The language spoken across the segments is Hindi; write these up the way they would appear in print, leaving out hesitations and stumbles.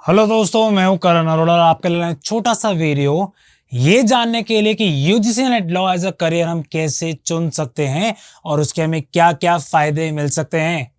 हेलो दोस्तों, मैं हूं करण अरोड़ा और आपके लिए एक छोटा सा वीडियो ये जानने के लिए कि UGC NET law as a career हम कैसे चुन सकते हैं और उसके हमें क्या क्या फायदे मिल सकते हैं।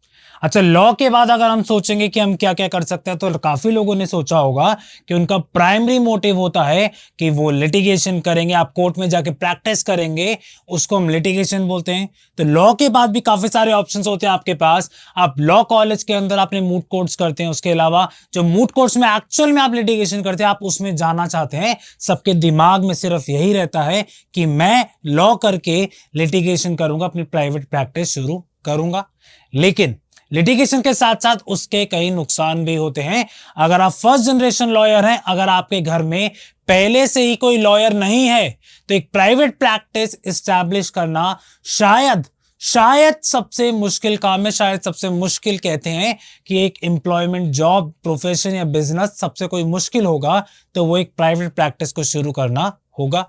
अच्छा, लॉ के बाद अगर हम सोचेंगे कि हम क्या क्या कर सकते हैं तो काफी लोगों ने सोचा होगा कि उनका प्राइमरी मोटिव होता है कि वो लिटिगेशन करेंगे, आप कोर्ट में जाके प्रैक्टिस करेंगे, उसको हम लिटिगेशन बोलते हैं। तो लॉ के बाद भी काफी सारे ऑप्शंस होते हैं आपके पास। आप लॉ कॉलेज के अंदर अपने मूट कोर्ट्स करते हैं, उसके अलावा जो मूट कोर्ट्स में एक्चुअल में आप लिटिगेशन करते हैं आप उसमें जाना चाहते हैं। सबके दिमाग में सिर्फ यही रहता है कि मैं लॉ करके लिटिगेशन करूंगा, अपनी प्राइवेट प्रैक्टिस शुरू करूंगा। लेकिन लिटिगेशन के साथ साथ उसके कई नुकसान भी होते हैं। अगर आप फर्स्ट जनरेशन लॉयर हैं, अगर आपके घर में पहले से ही कोई लॉयर नहीं है, तो एक प्राइवेट प्रैक्टिस एस्टैब्लिश करना शायद शायद सबसे मुश्किल काम है। शायद सबसे मुश्किल कहते हैं कि एक एम्प्लॉयमेंट, जॉब, प्रोफेशन या बिजनेस सबसे कोई मुश्किल होगा तो वो एक प्राइवेट प्रैक्टिस को शुरू करना होगा।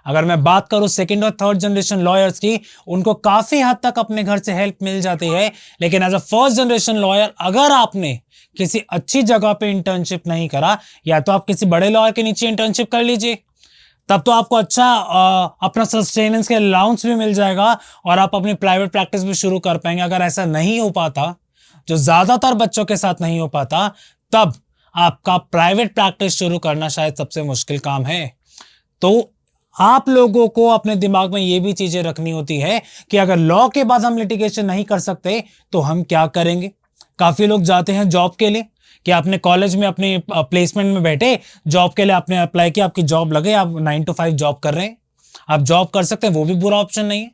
अगर मैं बात करूं सेकंड और थर्ड जनरेशन लॉयर्स की, उनको काफी हद तक अपने घर से हेल्प मिल जाती है। लेकिन as a first generation lawyer, अगर आपने किसी अच्छी जगह पे इंटर्नशिप नहीं करा, या तो आप किसी बड़े लॉयर के नीचे इंटर्नशिप कर लीजिए, तब तो आपको अच्छा अपना सस्टेनेंस के अलाउंस भी मिल जाएगा और आप अपनी प्राइवेट प्रैक्टिस भी शुरू कर पाएंगे। अगर ऐसा नहीं हो पाता, जो ज्यादातर बच्चों के साथ नहीं हो पाता, तब आपका प्राइवेट प्रैक्टिस शुरू करना शायद सबसे मुश्किल काम है। तो आप लोगों को अपने दिमाग में ये भी चीजें रखनी होती है कि अगर लॉ के बाद हम लिटिगेशन नहीं कर सकते तो हम क्या करेंगे। काफी लोग जाते हैं जॉब के लिए, कि आपने कॉलेज में अपनी प्लेसमेंट में बैठे, जॉब के लिए आपने अप्लाई किया, आपकी जॉब लगे, आप 9 to 5 जॉब कर रहे हैं, आप जॉब कर सकते हैं, वो भी बुरा ऑप्शन नहीं है।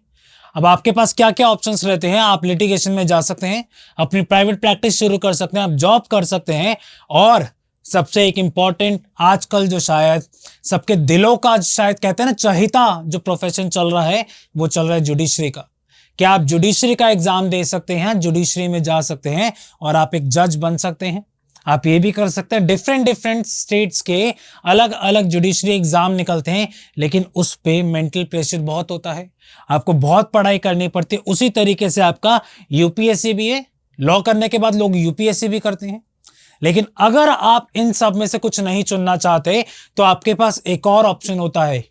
अब आपके पास क्या क्या ऑप्शंस रहते हैं, आप लिटिगेशन में जा सकते हैं, अपनी प्राइवेट प्रैक्टिस शुरू कर सकते हैं, आप जॉब कर सकते हैं, और सबसे एक इंपॉर्टेंट, आजकल जो शायद सबके दिलों का, शायद कहते हैं ना, चहिता जो प्रोफेशन चल रहा है, वो चल रहा है जुडिशरी का। क्या आप जुडिशरी का एग्जाम दे सकते हैं, जुडिशरी में जा सकते हैं और आप एक जज बन सकते हैं। आप ये भी कर सकते हैं, डिफरेंट डिफरेंट स्टेट्स के अलग अलग जुडिशरी एग्जाम निकलते हैं, लेकिन उस पे मेंटल प्रेशर बहुत होता है, आपको बहुत पढ़ाई करनी पड़ती है। उसी तरीके से आपका यूपीएससी भी है, लॉ करने के बाद लोग यूपीएससी भी करते हैं। लेकिन अगर आप इन सब में से कुछ नहीं चुनना चाहते तो आपके पास एक और ऑप्शन होता है।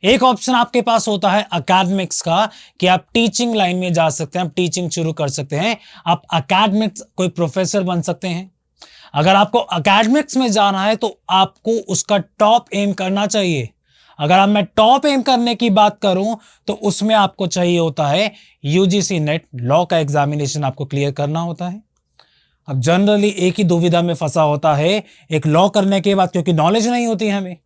एक ऑप्शन आपके पास होता है एकेडमिक्स का, कि आप टीचिंग लाइन में जा सकते हैं, आप टीचिंग शुरू कर सकते हैं, आप एकेडमिक्स कोई प्रोफेसर बन सकते हैं। अगर आपको एकेडमिक्स में जाना है तो आपको उसका टॉप एम करना चाहिए। अगर अब मैं टॉप एम करने की बात करूं तो उसमें आपको चाहिए होता है यूजीसी नेट लॉ का एग्जामिनेशन आपको क्लियर करना होता है। अब जनरली एक ही दुविधा में फंसा होता है एक लॉ करने के बाद, क्योंकि नॉलेज नहीं होती है हमें।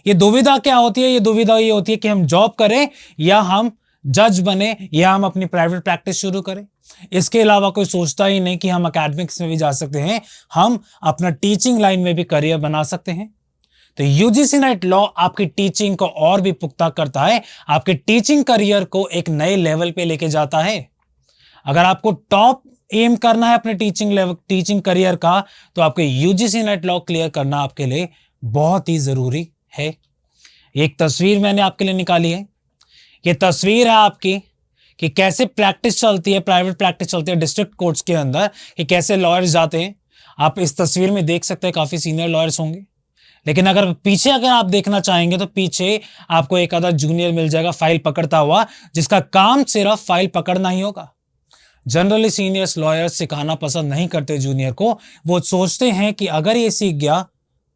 ये दुविधा क्या होती है? ये दुविधा ये होती है कि हम जॉब करें या हम जज बने या हम अपनी प्राइवेट प्रैक्टिस शुरू करें। इसके अलावा कोई सोचता ही नहीं कि हम एकेडमिक्स में भी जा सकते हैं, हम अपना टीचिंग लाइन में भी करियर बना सकते हैं। तो यूजीसी नेट लॉ आपकी टीचिंग को और भी पुख्ता करता है, आपके टीचिंग करियर को एक नए लेवल पे लेके जाता है। अगर आपको टॉप एम करना है अपने टीचिंग लेवल, टीचिंग करियर का, तो आपको यूजीसी नेट लॉ क्लियर करना आपके लिए बहुत ही जरूरी है। एक तस्वीर मैंने आपके लिए निकाली है। ये तस्वीर है आपकी कि कैसे प्रैक्टिस चलती है, प्राइवेट प्रैक्टिस चलती है डिस्ट्रिक्ट कोर्ट्स के अंदर, कि कैसे लॉयर्स जाते हैं। आप इस तस्वीर में देख सकते हैं काफी सीनियर लॉयर्स होंगे, लेकिन अगर पीछे अगर आप देखना चाहेंगे तो पीछे आपको एक आधा जूनियर मिल जाएगा फाइल पकड़ता हुआ, जिसका काम सिर्फ फाइल पकड़ना ही होगा। जनरली सीनियर्स लॉयर्स सिखाना पसंद नहीं करते जूनियर को। वो सोचते हैं कि अगर ये सीख गया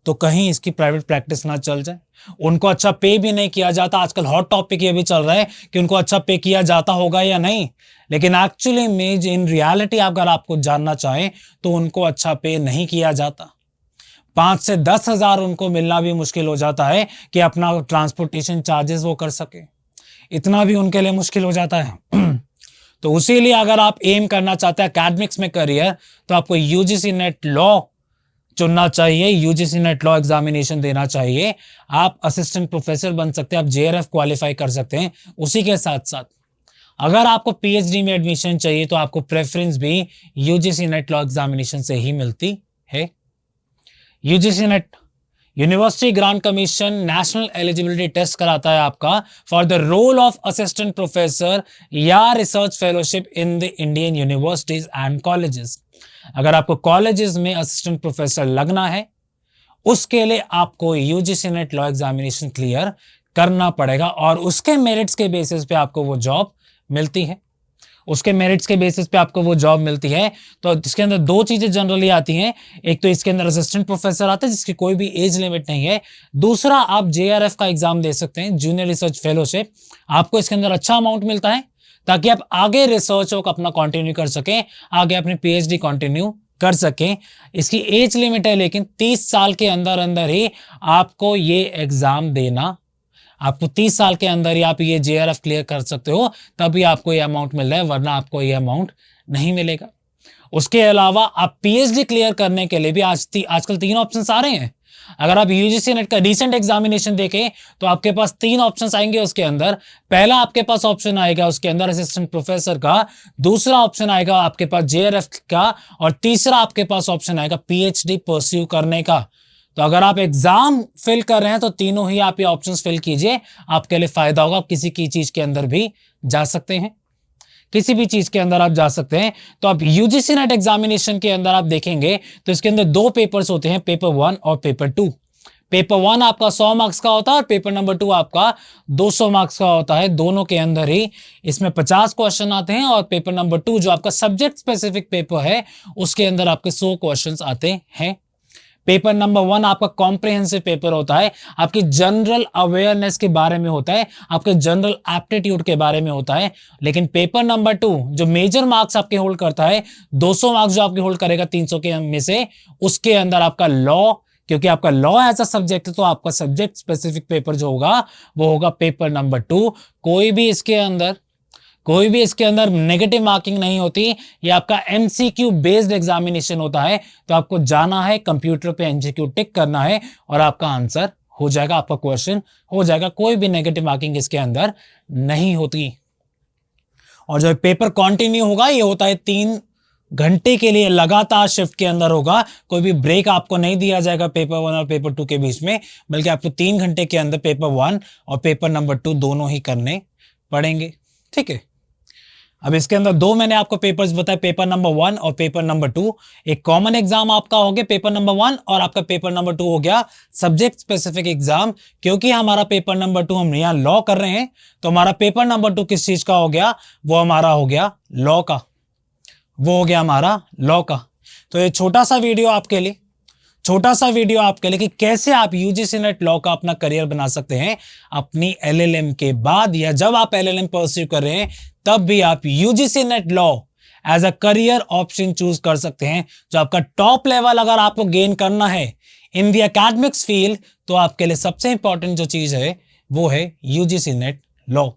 तो कहीं इसकी प्राइवेट प्रैक्टिस ना चल जाए। उनको अच्छा पे भी नहीं किया जाता। आजकल हॉट टॉपिक ये भी चल रहा है कि उनको अच्छा पे किया जाता होगा या नहीं, लेकिन एक्चुअली में इन रियलिटी अगर आपको जानना चाहें तो उनको अच्छा पे नहीं किया जाता। 5 से 10 हजार उनको मिलना भी मुश्किल हो जाता है कि अपना ट्रांसपोर्टेशन चार्जेस वो कर सके, इतना भी उनके लिए मुश्किल हो जाता है। तो उसीलिए अगर आप एम करना चाहते हैं एकेडमिक्स में करियर, तो आपको यूजीसी नेट लॉ चुनना चाहिए, यूजीसी नेट लॉ एग्जामिनेशन देना चाहिए। आप असिस्टेंट प्रोफेसर बन सकते हैं, आप जेआरएफ क्वालिफाई कर सकते हैं। उसी के साथ साथ अगर आपको पीएचडी में एडमिशन चाहिए तो आपको प्रेफरेंस भी यूजीसी नेट लॉ एग्जामिनेशन से ही मिलती है। UGC NET university grant commission national eligibility test कराता है आपका for the role of assistant professor या research fellowship in the Indian universities and colleges. अगर आपको कॉलेजेस में असिस्टेंट प्रोफेसर लगना है उसके लिए आपको UGC NET law examination clear करना पड़ेगा और उसके मेरिट्स के बेसिस पे आपको वो जॉब मिलती है। उसके मेरिट्स के बेसिस पे आपको वो जॉब मिलती है। तो इसके अंदर दो चीजें जनरली आती हैं। एक तो इसके अंदर असिस्टेंट प्रोफेसर आता है जिसकी कोई भी एज लिमिट नहीं है। दूसरा, आप जेआरएफ का एग्जाम दे सकते हैं, जूनियर रिसर्च फेलोशिप। आपको इसके अंदर अच्छा अमाउंट मिलता है ताकि आप आगे रिसर्च वर्क अपना कंटिन्यू कर सकें, आगे अपनी पीएचडी कंटिन्यू कर सकें। इसकी एज लिमिट है लेकिन 30 साल के अंदर अंदर ही आपको ये एग्जाम देना, आपको 30 साल के अंदर ही आप ये जेआरएफ क्लियर कर सकते हो, तभी आपको ये अमाउंट मिल रहा है, वरना आपको ये अमाउंट नहीं मिलेगा। उसके अलावा आप पीएचडी क्लियर करने के लिए भी आजकल 3 ऑप्शंस आ रहे हैं। अगर आप यूजीसी नेट का रिसेंट एग्जामिनेशन देखें तो आपके पास 3 ऑप्शंस आएंगे। उसके अंदर पहला आपके पास ऑप्शन आएगा उसके अंदर असिस्टेंट प्रोफेसर का, दूसरा ऑप्शन आएगा आपके पास जेआरएफ का, और तीसरा आपके पास ऑप्शन आएगा पीएचडी परस्यू करने का। तो अगर आप एग्जाम फिल कर रहे हैं तो तीनों ही आप ये ऑप्शंस फिल कीजिए, आपके लिए फायदा होगा। आप किसी की चीज के अंदर भी जा सकते हैं, किसी भी चीज के अंदर आप जा सकते हैं। तो आप यूजीसी नेट एग्जामिनेशन के अंदर आप देखेंगे तो इसके अंदर 2 पेपर्स होते हैं, पेपर 1 और पेपर 2। पेपर 1 आपका 100 मार्क्स का होता है और पेपर नंबर 2 आपका 200 मार्क्स का होता है। दोनों के अंदर ही इसमें 50 क्वेश्चन आते हैं, और पेपर नंबर 2 जो आपका सब्जेक्ट स्पेसिफिक पेपर है उसके अंदर आपके 100 क्वेश्चन आते हैं। पेपर नंबर 1 आपका कॉम्प्रिहेंसिव पेपर होता है, आपकी जनरल अवेयरनेस के बारे में होता है, आपके जनरल एप्टीट्यूड के बारे में होता है। लेकिन पेपर नंबर 2 जो मेजर मार्क्स आपके होल्ड करता है, 200 मार्क्स जो आपके होल्ड करेगा 300 के में से, उसके अंदर आपका लॉ, क्योंकि आपका लॉ एज अ सब्जेक्ट है तो आपका सब्जेक्ट स्पेसिफिक पेपर जो होगा वो होगा पेपर नंबर 2। कोई भी इसके अंदर नेगेटिव मार्किंग नहीं होती। ये आपका एमसीक्यू बेस्ड एग्जामिनेशन होता है। तो आपको जाना है, कंप्यूटर पे एमसीक्यू टिक करना है और आपका आंसर हो जाएगा, आपका क्वेश्चन हो जाएगा। कोई भी नेगेटिव मार्किंग इसके अंदर नहीं होती। और जो पेपर कंटिन्यू होगा ये होता है 3 घंटे के लिए, लगातार शिफ्ट के अंदर होगा। कोई भी ब्रेक आपको नहीं दिया जाएगा पेपर 1 और पेपर 2 के बीच में, बल्कि आपको 3 घंटे के अंदर पेपर 1 और पेपर नंबर 2 दोनों ही करने पड़ेंगे। ठीक है, अब इसके अंदर 2 मैंने आपको पेपर्स बताए, पेपर नंबर 1 और पेपर नंबर 2। एक कॉमन एग्जाम आपका हो गया पेपर नंबर 1, और आपका पेपर नंबर 2 हो गया सब्जेक्ट स्पेसिफिक एग्जाम। क्योंकि हमारा पेपर नंबर 2 हम यहाँ लॉ कर रहे हैं, तो हमारा पेपर नंबर 2 किस चीज का हो गया, वो हमारा हो गया लॉ का, वो हो गया हमारा लॉ का। तो ये छोटा सा वीडियो आपके लिए कि कैसे आप यूजीसी नेट लॉ का अपना करियर बना सकते हैं अपनी एलएलएम के बाद, या जब आप एलएलएम परस्यू कर रहे हैं तब भी आप UGC NET law as a career option choose कर सकते हैं। जो आपका टॉप लेवल अगर आपको गेन करना है इन द एकेडमिक्स फील्ड, तो आपके लिए सबसे इंपॉर्टेंट जो चीज है वो है यूजीसी नेट लॉ।